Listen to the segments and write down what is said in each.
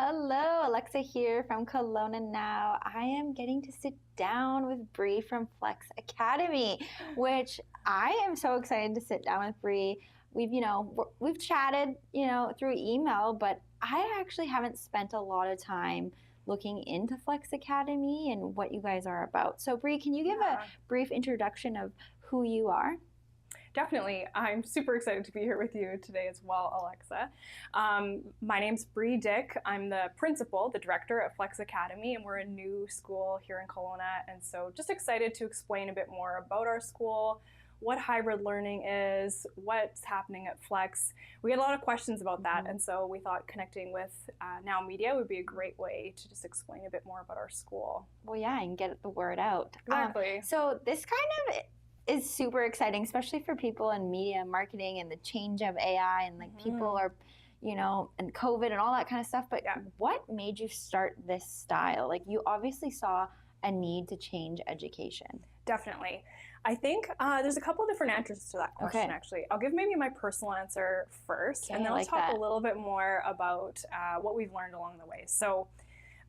Hello, Alexa here from Kelowna Now. I am getting to sit down with Bree from Flex Academy, which I am so excited to sit down with Bree. We've chatted, through email, but I actually haven't spent a lot of time looking into Flex Academy and what you guys are about. So Bree, can you give a brief introduction of who you are? Definitely. I'm super excited to be here with you today as well, Alexa. My name's Bree Dick. I'm the principal, the director at Flex Academy, and we're a new school here in Kelowna. And so just excited to explain a bit more about our school, what hybrid learning is, what's happening at Flex. We had a lot of questions about that, and so we thought connecting with Now Media would be a great way to just explain a bit more about our school. Well, yeah, and get the word out. Exactly. So this kind of is super exciting, especially for people in media and marketing and the change of AI and people are, and COVID and all that kind of stuff. But what made you start this style? Like, you obviously saw a need to change education. Definitely. I think there's a couple of different answers to that question, actually. I'll give maybe my personal answer first, and then I'll talk a little bit more about what we've learned along the way. So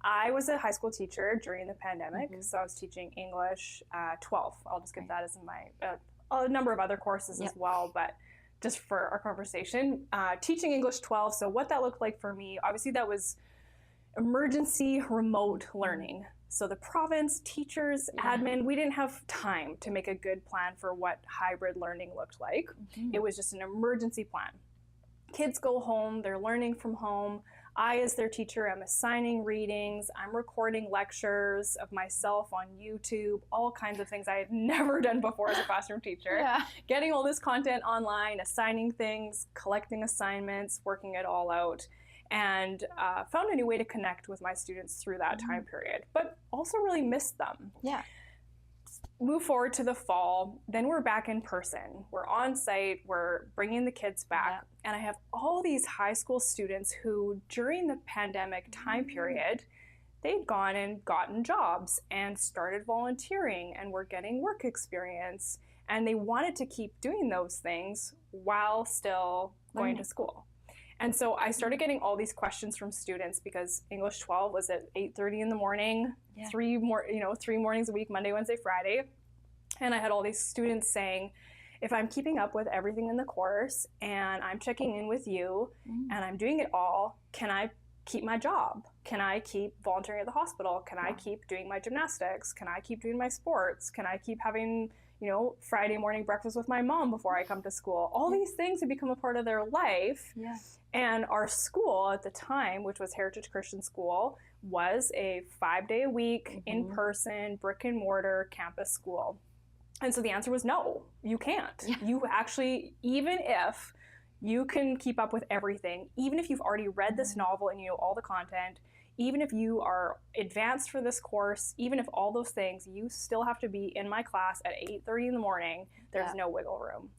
I was a high school teacher during the pandemic, so I was teaching English 12. I'll just give that as my, a number of other courses as well, but just for our conversation, teaching English 12. So what that looked like for me, obviously that was emergency remote learning. So the province, teachers, admin, we didn't have time to make a good plan for what hybrid learning looked like. It was just an emergency plan. Kids go home, they're learning from home. I, as their teacher, am assigning readings, I'm recording lectures of myself on YouTube, all kinds of things I had never done before as a classroom teacher. Getting all this content online, assigning things, collecting assignments, working it all out, and found a new way to connect with my students through that time period, but also really missed them. Move forward to the fall, then we're back in person. We're on site, we're bringing the kids back. And I have all these high school students who, during the pandemic time period, they'd gone and gotten jobs and started volunteering and were getting work experience. And they wanted to keep doing those things while still going to school. And so I started getting all these questions from students because English 12 was at 8:30 in the morning, three mornings a week, Monday, Wednesday, Friday. And I had all these students saying, if I'm keeping up with everything in the course and I'm checking in with you and I'm doing it all, can I keep my job? Can I keep volunteering at the hospital? Can I keep doing my gymnastics? Can I keep doing my sports? Can I keep having, Friday morning breakfast with my mom before I come to school? All these things have become a part of their life. And our school at the time, which was Heritage Christian School, was a 5-day-a-week, in-person, brick-and-mortar campus school. And so the answer was no, you can't. You actually, even if you can keep up with everything, even if you've already read this novel and you know all the content, even if you are advanced for this course, even if all those things, you still have to be in my class at 8:30 in the morning. There's no wiggle room.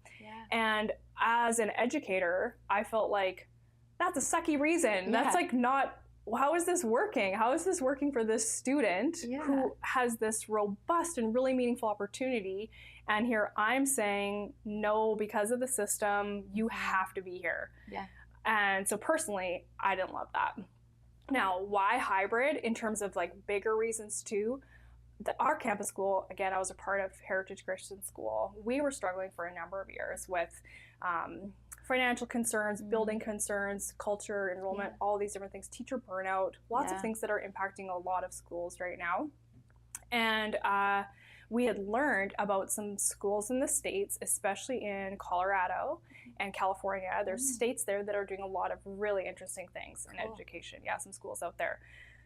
And as an educator, I felt like that's a sucky reason. That's like not, how is this working? How is this working for this student who has this robust and really meaningful opportunity? And here I'm saying, no, because of the system, you have to be here. And so personally, I didn't love that. Now, why hybrid in terms of like bigger reasons too? Our campus school, again, I was a part of Heritage Christian School. We were struggling for a number of years with financial concerns, building concerns, culture, enrollment, all these different things, teacher burnout, lots of things that are impacting a lot of schools right now. And we had learned about some schools in the States, especially in Colorado and California. There's states there that are doing a lot of really interesting things in education. Some schools out there.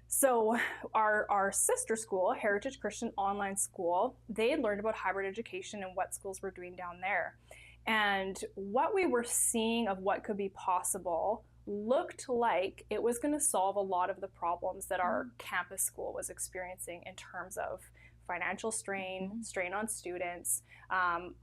So our sister school, Heritage Christian Online School, they had learned about hybrid education and what schools were doing down there. And what we were seeing of what could be possible looked like it was going to solve a lot of the problems that our campus school was experiencing in terms of financial strain, strain on students.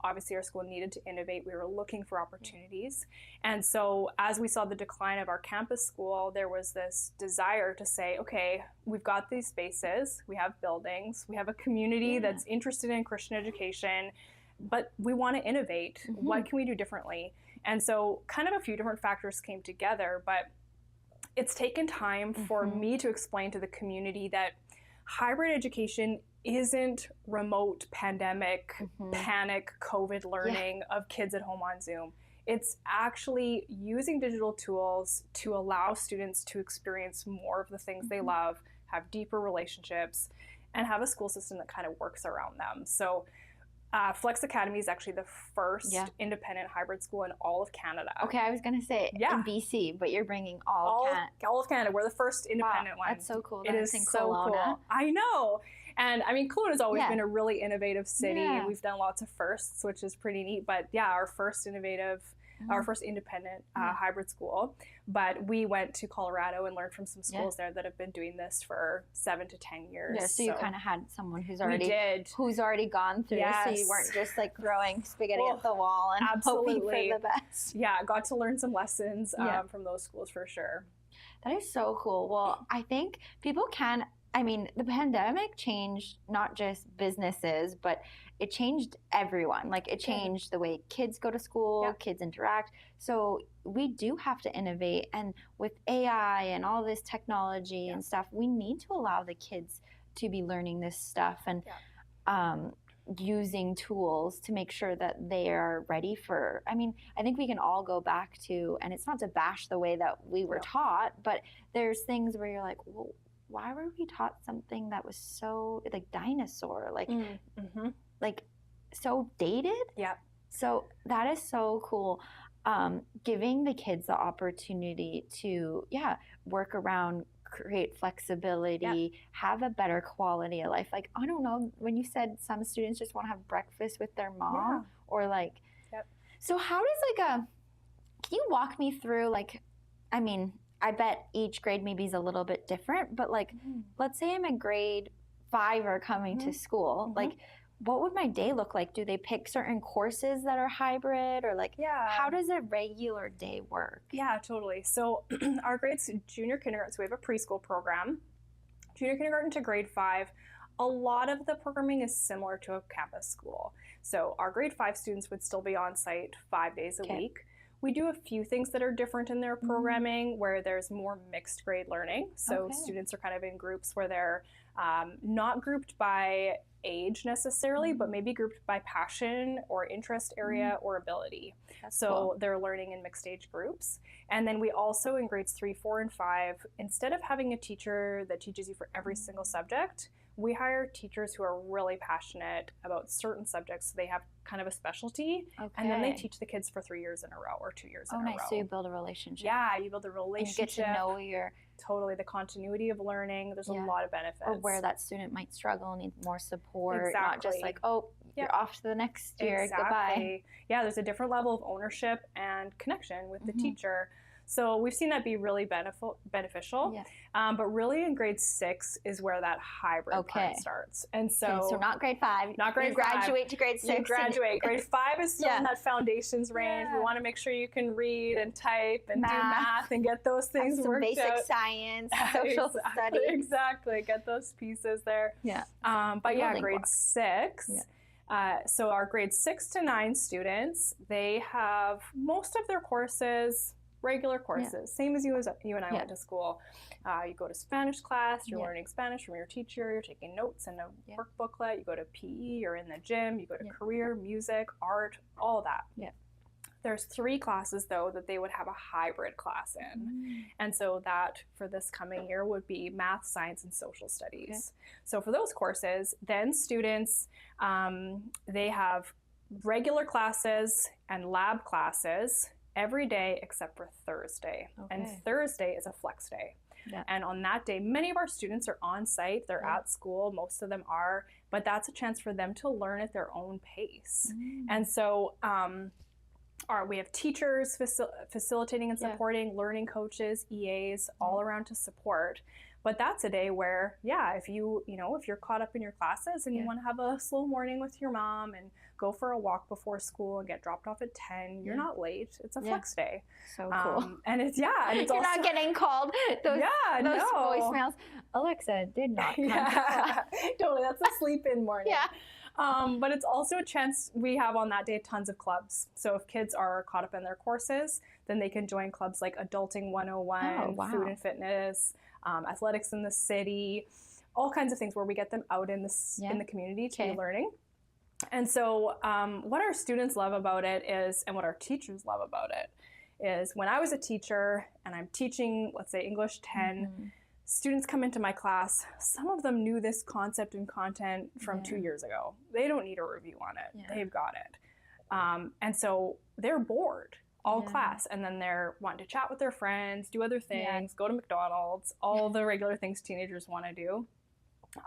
Obviously, our school needed to innovate. We were looking for opportunities. And so as we saw the decline of our campus school, there was this desire to say, okay, we've got these spaces, we have buildings, we have a community that's interested in Christian education, but we want to innovate. What can we do differently? And so kind of a few different factors came together, but it's taken time for me to explain to the community that hybrid education isn't remote pandemic, panic, COVID learning of kids at home on Zoom. It's actually using digital tools to allow students to experience more of the things they love, have deeper relationships, and have a school system that kind of works around them. So Flex Academy is actually the first independent hybrid school in all of Canada. Okay, I was going to say in BC, but you're bringing all of Canada. We're the first independent one. That's so cool. It is so cool. I know. And I mean, Kelowna has always been a really innovative city. And we've done lots of firsts, which is pretty neat. But our first innovative, our first independent hybrid school. But we went to Colorado and learned from some schools there that have been doing this for 7 to 10 years. Yeah, so you kind of had someone who's already gone through, so you weren't just like throwing spaghetti at the wall and hoping for the best. Yeah, got to learn some lessons from those schools for sure. That is so cool. Well, I think people can. I mean, the pandemic changed not just businesses, but it changed everyone. Like, it changed the way kids go to school, kids interact. So we do have to innovate. And with AI and all this technology and stuff, we need to allow the kids to be learning this stuff and using tools to make sure that they are ready for, I mean, I think we can all go back to, and it's not to bash the way that we were taught, but there's things where you're like, well, why were we taught something that was so like dinosaur, like so dated? Yeah. So that is so cool. Giving the kids the opportunity to, work around, create flexibility, have a better quality of life. Like, I don't know, when you said some students just want to have breakfast with their mom or like, so how does can you walk me through, like, I mean, I bet each grade maybe is a little bit different, but like, let's say I'm a grade 5 or coming to school, like, what would my day look like? Do they pick certain courses that are hybrid, or like, how does a regular day work? Yeah, totally. So our grades, junior kindergarten, so we have a preschool program, junior kindergarten to grade 5. A lot of the programming is similar to a campus school. So our grade 5 students would still be on site 5 days a week. We do a few things that are different in their programming where there's more mixed grade learning. So students are kind of in groups where they're not grouped by age necessarily, but maybe grouped by passion or interest area or ability. That's so cool. They're learning in mixed age groups. And then we also, in grades 3, 4, and 5, instead of having a teacher that teaches you for every single subject, we hire teachers who are really passionate about certain subjects. So they have kind of a specialty, and then they teach the kids for 3 years in a row or 2 years in a row. Oh, nice. So you build a relationship. Yeah, you build a relationship. And you get to know your... Totally, the continuity of learning. There's a lot of benefits. Or where that student might struggle, need more support, not just like, oh, you're off to the next year, goodbye. Yeah, there's a different level of ownership and connection with the teacher. So we've seen that be really beneficial. But really in grade 6 is where that hybrid part starts. And so not grade 5. Not grade 5. Graduate to grade 6. You graduate. Grade 5 is still in that foundations range. We want to make sure you can read and type and do math and get those things worked out. Some basic science, social studies. Exactly. Get those pieces there. But grade 6. So our grade 6 to 9 students, they have most of their courses regular courses, same as you and I went to school. You go to Spanish class, you're learning Spanish from your teacher, you're taking notes in a work booklet, you go to PE, you're in the gym, you go to career, music, art, all that. There's 3 classes, though, that they would have a hybrid class in. And so that, for this coming year, would be math, science, and social studies. So for those courses, then students, they have regular classes and lab classes every day except for Thursday. And Thursday is a flex day. And on that day, many of our students are on site, they're at school, most of them are, but that's a chance for them to learn at their own pace. And so we have teachers facilitating and supporting, learning coaches, EAs, all around to support. But that's a day where, if you're caught up in your classes and you want to have a slow morning with your mom and go for a walk before school and get dropped off at 10, you're not late. It's a flex day. So cool. And it's, and it's you're also, not getting called those voicemails. Alexa did not come. Totally. That's a sleep-in morning. But it's also a chance we have on that day tons of clubs. So if kids are caught up in their courses, then they can join clubs like Adulting 101, Food and Fitness, Athletics in the City, all kinds of things where we get them out in the community to be learning. And so what our students love about it is, and what our teachers love about it, is when I was a teacher and I'm teaching, let's say English 10, students come into my class, some of them knew this concept and content from 2 years ago. They don't need a review on it. They've got it. And so they're bored all class, and then they're wanting to chat with their friends, do other things, go to McDonald's, all the regular things teenagers want to do.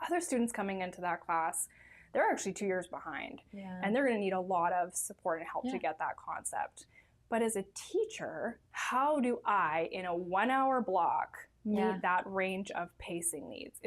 Other students coming into that class, they're actually 2 years behind, and they're going to need a lot of support and help to get that concept. But as a teacher, how do I, in a 1 hour block, meet that range of pacing needs?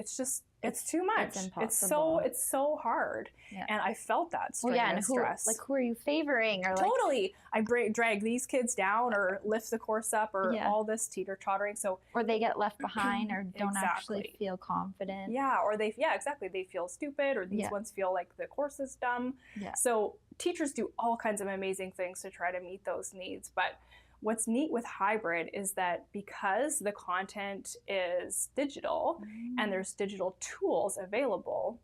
It's too much. It's so hard. And I felt that strain and stress. Who are you favoring? Or totally. I drag these kids down or lift the course up or all this teeter-tottering. Or they get left behind or don't actually feel confident. Or exactly. They feel stupid, or these ones feel like the course is dumb. So teachers do all kinds of amazing things to try to meet those needs. But what's neat with hybrid is that because the content is digital and there's digital tools available,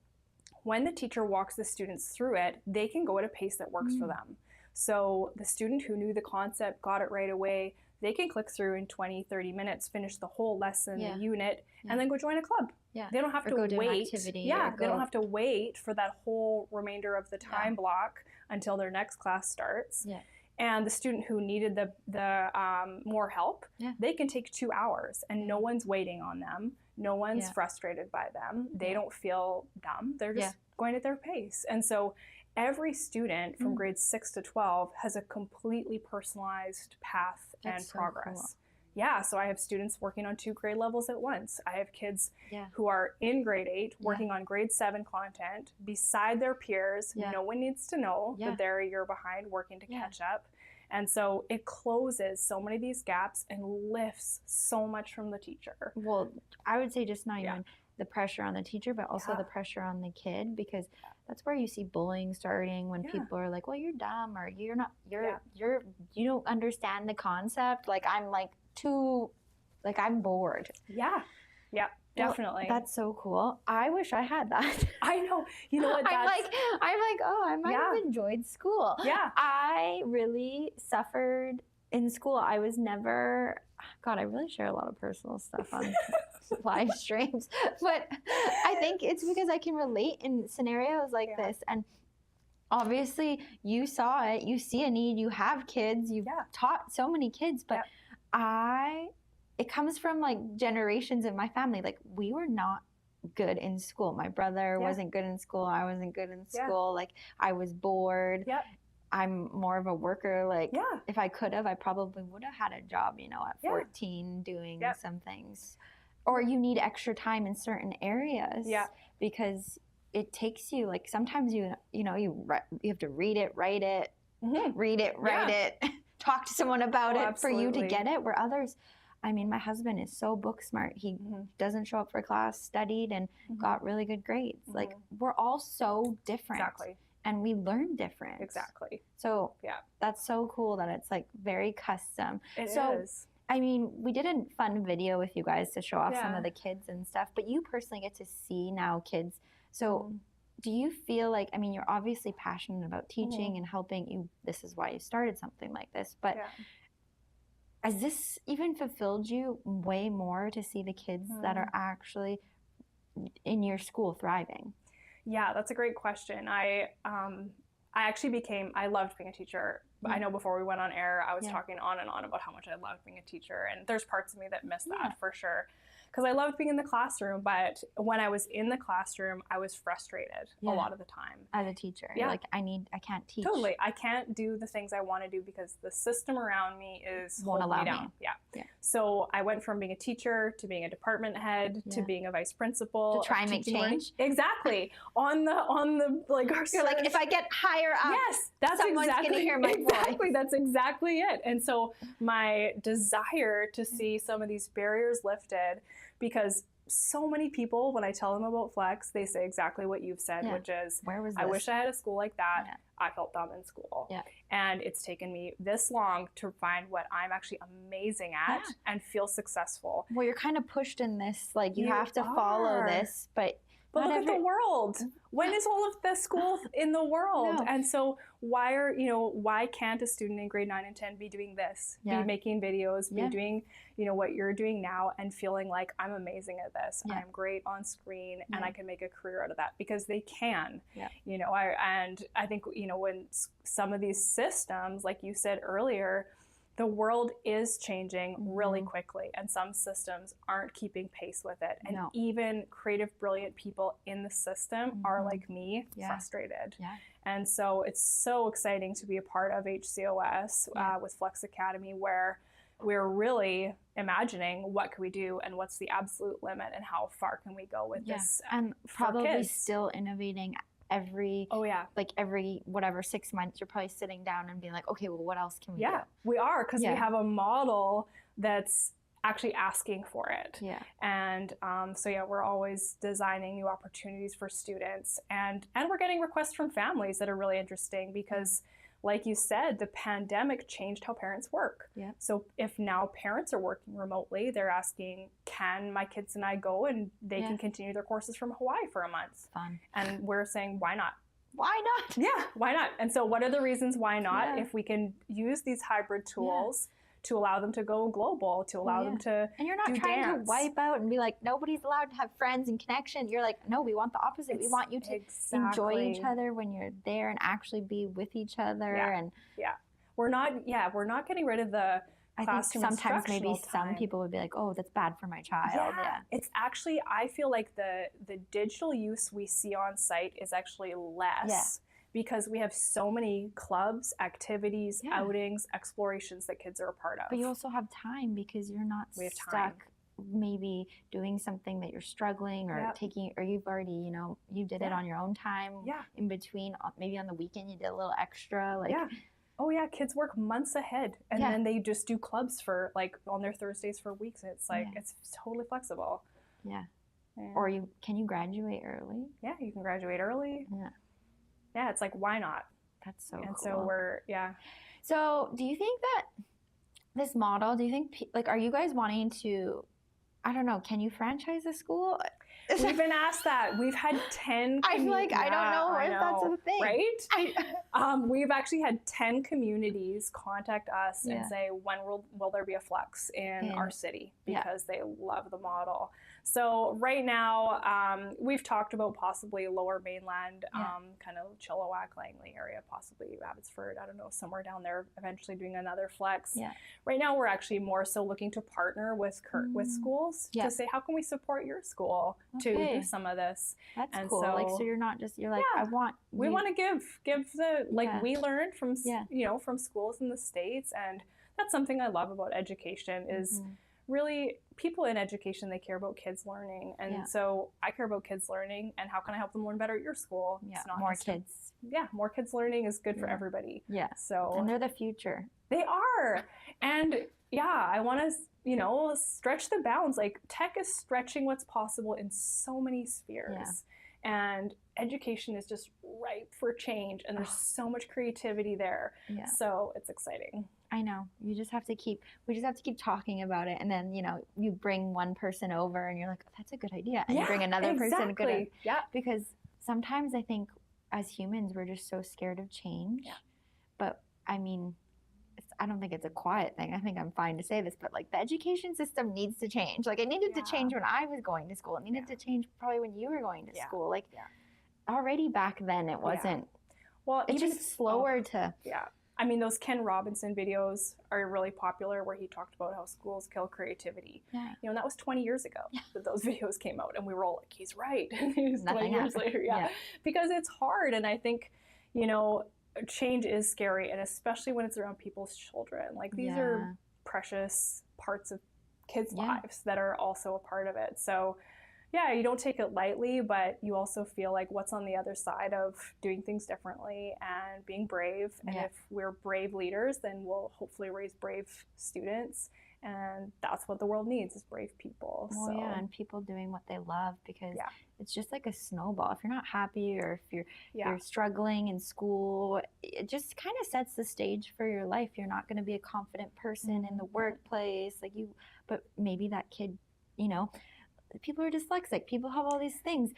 when the teacher walks the students through it, they can go at a pace that works for them. So the student who knew the concept, got it right away, they can click through in 20, 30 minutes, finish the whole lesson, the unit, and then go join a club. They don't have to wait. They don't have to wait for that whole remainder of the time block until their next class starts. And the student who needed the more help, they can take 2 hours, and no one's waiting on them. No one's frustrated by them. They don't feel dumb. They're just going at their pace. And so every student from grades 6 to 12 has a completely personalized path and progress. Cool. So I have students working on 2 grade levels at once. I have kids who are in grade 8 working on grade 7 content beside their peers. No one needs to know that they're a year behind, working to catch up. And so it closes so many of these gaps and lifts so much from the teacher. Well, I would say just not even the pressure on the teacher, but also the pressure on the kid, because that's where you see bullying starting, when people are like, well, you're dumb, or you're not, you don't understand the concept. Like, I'm I'm bored. Definitely. Well, that's so cool. I wish I had that. I know. You know what? I'm like, oh, I might have enjoyed school. I really suffered in school. I was never, God, I really share a lot of personal stuff on live streams, but I think it's because I can relate in scenarios like this. And obviously you saw it, you see a need, you have kids, you've taught so many kids, but it comes from like generations in my family. Like, we were not good in school. My brother wasn't good in school. I wasn't good in school. Like, I was bored. I'm more of a worker. Like, if I could have, I probably would have had a job, at 14 doing some things. Or you need extra time in certain areas because it takes you, like, sometimes you have to read it, write it, read it, write it, talk to someone about it for you to get it, where others, I mean, my husband is so book smart. He doesn't show up for class, studied, and got really good grades. Like, we're all so different. And we learn different. So that's so cool that it's like very custom. It is. I mean, we did a fun video with you guys to show off some of the kids and stuff, but you personally get to see now kids. So do you feel like, I mean, you're obviously passionate about teaching and helping you. This is why you started something like this, but has this even fulfilled you way more to see the kids that are actually in your school thriving? Yeah, that's a great question. I loved being a teacher. I know before we went on air, I was talking on and on about how much I loved being a teacher. And there's parts of me that miss that for sure. Because I loved being in the classroom, but when I was in the classroom, I was frustrated a lot of the time. As a teacher, you're like, I can't teach. Totally. I can't do the things I want to do because the system around me won't allow me down. So I went from being a teacher to being a department head to being a vice principal. To try and make change. Exactly. on the like our You're like, if I get higher up, that's someone's exactly going to hear my voice. That's exactly it. And so my desire to see some of these barriers lifted, because so many people, when I tell them about Flex, they say exactly what you've said, which is, where was this? I wish I had a school like that. I felt dumb in school. And it's taken me this long to find what I'm actually amazing at and feel successful. Well, you're kind of pushed in this, like you have to follow this, but look at the world. When is all of the school in the world? No. And so why can't a student in grade 9 and 10 be doing this, be making videos, be doing, what you're doing now and feeling like I'm amazing at this. I'm great on screen and I can make a career out of that, because they can, I think, when some of these systems, like you said earlier, the world is changing really quickly, and some systems aren't keeping pace with it. And even creative, brilliant people in the system are, like me, frustrated. And so it's so exciting to be a part of HCOS with Flex Academy, where we're really imagining what can we do and what's the absolute limit and how far can we go with this. And probably still innovating every 6 months. You're probably sitting down and being like, okay, well, what else can we do? We are, because we have a model that's actually asking for it. And we're always designing new opportunities for students, and we're getting requests from families that are really interesting, because like you said, the pandemic changed how parents work. So if now parents are working remotely, they're asking, can my kids and I go and they can continue their courses from Hawaii for a month? Fun. And we're saying, why not? Why not? Yeah, why not? And so what are the reasons why not? If we can use these hybrid tools to allow them to go global, to allow them to And you're not trying to wipe out and be like, nobody's allowed to have friends and connection. You're like, no, we want the opposite. We want you to enjoy each other when you're there and actually be with each other. And we're not getting rid of the classroom. I think sometimes maybe some people would be like, oh, that's bad for my child. It's actually, I feel like the digital use we see on site is actually less. Because we have so many clubs, activities, outings, explorations that kids are a part of. But you also have time, because you're not stuck maybe doing something that you're struggling or taking, or you've already, you did it on your own time in between. Maybe on the weekend you did a little extra. Oh yeah, kids work months ahead, and then they just do clubs for on their Thursdays for weeks. And it's like, it's totally flexible. Or can you graduate early? Yeah, you can graduate early. Yeah, it's like, why not? That's so cool. And so So do you think that this model, are you guys wanting to, I don't know, can you franchise a school? We've been asked that. We've had 10 I'm like, I don't know if that's a thing. Right? We've actually had 10 communities contact us and say, when will there be a Flex in our city? Because they love the model. So right now, we've talked about possibly Lower Mainland, kind of Chilliwack, Langley area, possibly Abbotsford, I don't know, somewhere down there, eventually doing another Flex. Right now, we're actually more so looking to partner with schools to say, how can we support your school to do some of this? That's cool. So you're not just, you're like, we want to give the, we learned from, from schools in the States. And that's something I love about education is really people in education, they care about kids learning. And so I care about kids learning, and how can I help them learn better at your school? It's not more kids. More kids learning is good for everybody. So, and they're the future. They are. And I want to, stretch the bounds. Like, tech is stretching what's possible in so many spheres. And education is just ripe for change, and there's so much creativity there. So it's exciting. I know. We just have to keep talking about it, and then, you bring one person over and you're like, that's a good idea. And you bring another person. Good. Because sometimes I think as humans, we're just so scared of change. But I mean, I don't think it's a quiet thing. I think I'm fine to say this, but the education system needs to change. It needed to change when I was going to school. It needed to change probably when you were going to school. Already back then it wasn't. Well, it's just slower to. I mean, those Ken Robinson videos are really popular, where he talked about how schools kill creativity. And that was 20 years ago that those videos came out, and we were all like, he's right. It was 20 years later. Because it's hard, and I think, change is scary, and especially when it's around people's children. These are precious parts of kids' lives that are also a part of it. So you don't take it lightly, but you also feel like what's on the other side of doing things differently and being brave. And if we're brave leaders, then we'll hopefully raise brave students And that's what the world needs, is brave people. Well, so. yeah, and people doing what they love, because it's just like a snowball. If you're not happy, or if you're struggling in school, it just kind of sets the stage for your life. You're not going to be a confident person in the workplace, but maybe that kid, you know, people are dyslexic. People have all these things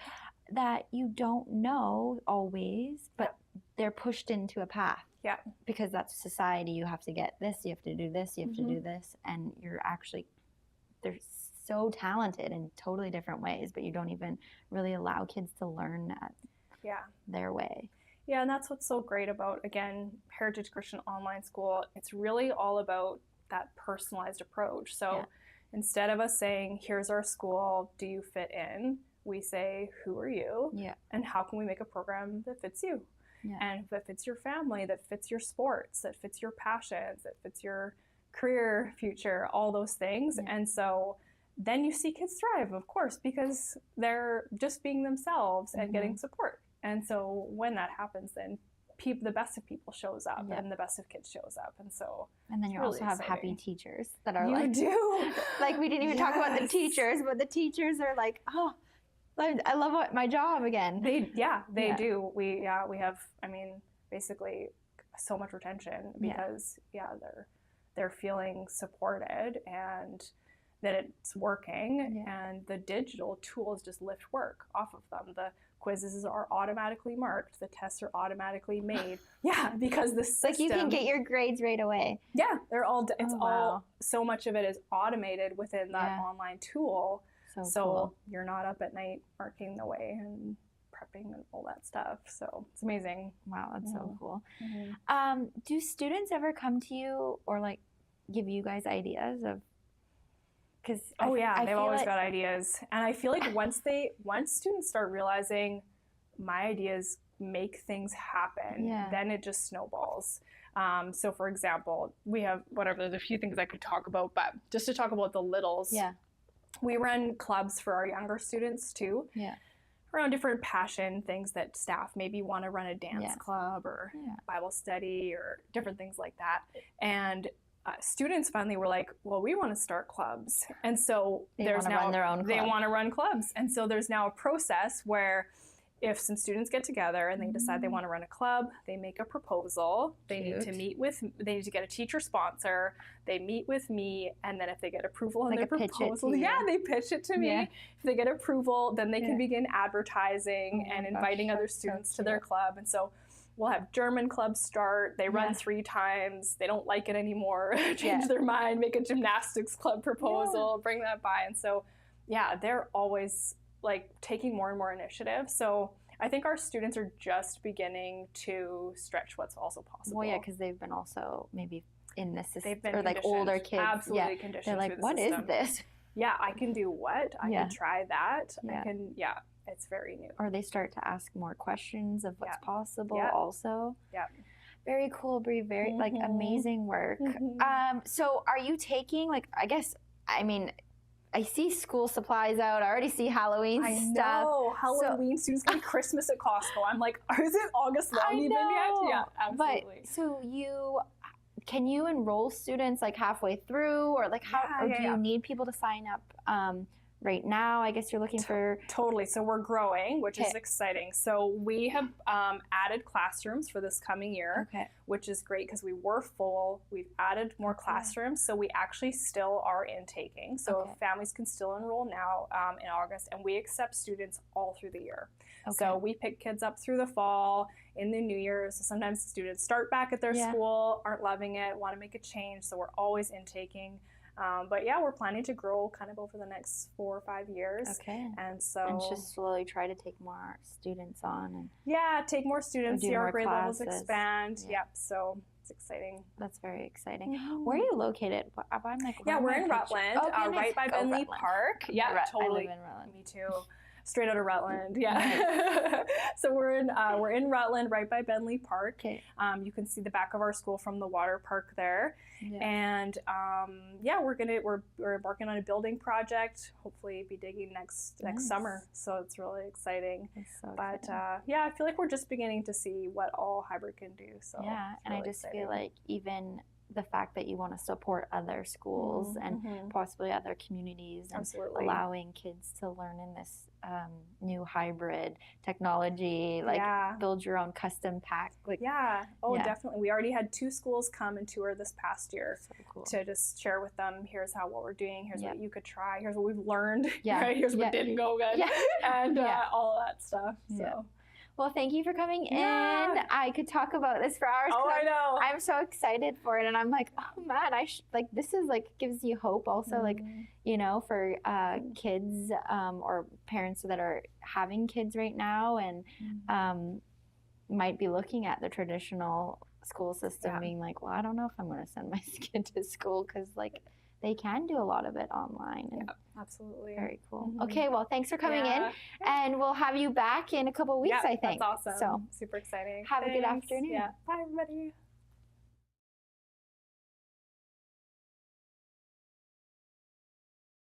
that you don't know always, but they're pushed into a path. Yeah. Because that's society. You have to get this, you have to do this, you have to do this. And they're so talented in totally different ways, but you don't even really allow kids to learn at their way. Yeah, and that's what's so great about, again, Heritage Christian Online School. It's really all about that personalized approach. So instead of us saying, here's our school, do you fit in? We say, who are you? Yeah. And how can we make a program that fits you? Yeah. And that fits your family, that fits your sports, that fits your passions, that fits your career future, all those things. Yeah. And so then you see kids thrive, of course, because they're just being themselves and getting support. And so when that happens, then the best of people shows up and the best of kids shows up. And so and then you really also have happy teachers that are you do. Like, we didn't even talk about the teachers, but the teachers are like, oh, I love my job again. They do. We have, I mean, basically so much retention because they're feeling supported and that it's working, and the digital tools just lift work off of them. The quizzes are automatically marked. The tests are automatically made. Because the system, like, you can get your grades right away. Yeah, they're all. It's all. So much of it is automated within that online tool. So cool. You're not up at night marking the way and prepping and all that stuff. So it's amazing. Wow, that's so cool. Do students ever come to you or like give you guys ideas of? Because they've always got ideas, and I feel like once students start realizing my ideas make things happen, then it just snowballs. So for example, we have there's a few things I could talk about, but just to talk about the littles. Yeah. We run clubs for our younger students too, around different passion things that staff maybe want to run, a dance club or Bible study or different things like that. And students finally were like, well, we want to start clubs. And so they want to run clubs. And so there's now a process where if some students get together and they decide they want to run a club, they make a proposal. They need to get a teacher sponsor. They meet with me, and then if they get approval on their proposal, they pitch it to me. Yeah. If they get approval, then they can begin advertising and inviting other students to their club. And so we'll have German clubs start. They run 3 times. They don't like it anymore. Change their mind, make a gymnastics club proposal, bring that by. And so, they're always like taking more and more initiative. So I think our students are just beginning to stretch what's also possible. Well, because they've been also maybe in this system, they've been or like older kids. Absolutely conditioned. They're like, what is this? Yeah, I can do what? I can try that. I can, it's very new. Or they start to ask more questions of what's possible also. Yeah. Very cool, Bree. Very like amazing work. So are you taking I see school supplies out. I already see Halloween stuff. I know. Halloween, students get Christmas at Costco. I'm like, is it August long even yet? Yeah, absolutely. But so can you enroll students like halfway through, or like how do you need people to sign up right now? I guess you're looking for... Totally. So we're growing, which is exciting. So we have added classrooms for this coming year, which is great because we were full. We've added more classrooms. So we actually still are intaking. So families can still enroll now in August, and we accept students all through the year. So we pick kids up through the fall, in the New Year's. So sometimes students start back at their school, aren't loving it, want to make a change. So we're always intaking. But we're planning to grow kind of over the next 4 or 5 years. And just slowly try to take more students on. Take more students, see our grade levels expand. So it's exciting. That's very exciting. Where are you located? I'm like, we're in Rutland, right by Bentley Park. Yeah, totally. I live in Rutland. Me too. Straight out of Rutland, So we're in Rutland, right by Bentley Park. You can see the back of our school from the water park there, and we're embarking on a building project. Hopefully, be digging next summer. So it's really exciting. I feel like we're just beginning to see what all hybrid can do. So and I just feel like even the fact that you want to support other schools and possibly other communities, and allowing kids to learn in this new hybrid technology, like build your own custom pack. Like, definitely. We already had 2 schools come and tour this past year to just share with them, here's what we're doing, here's what you could try, here's what we've learned, right? Here's what didn't go good, and all of that stuff. So. Well, thank you for coming in. I could talk about this for hours. Oh, I know. I'm so excited for it, and I'm like, oh man, this is like gives you hope. Also, like, you know, for kids or parents that are having kids right now, and might be looking at the traditional school system, being like, well, I don't know if I'm going to send my kid to school, because like they can do a lot of it online. And absolutely. Very cool. Okay, well, thanks for coming in, and we'll have you back in a couple of weeks, I think. That's awesome. So super exciting. Have a good afternoon. Bye, everybody.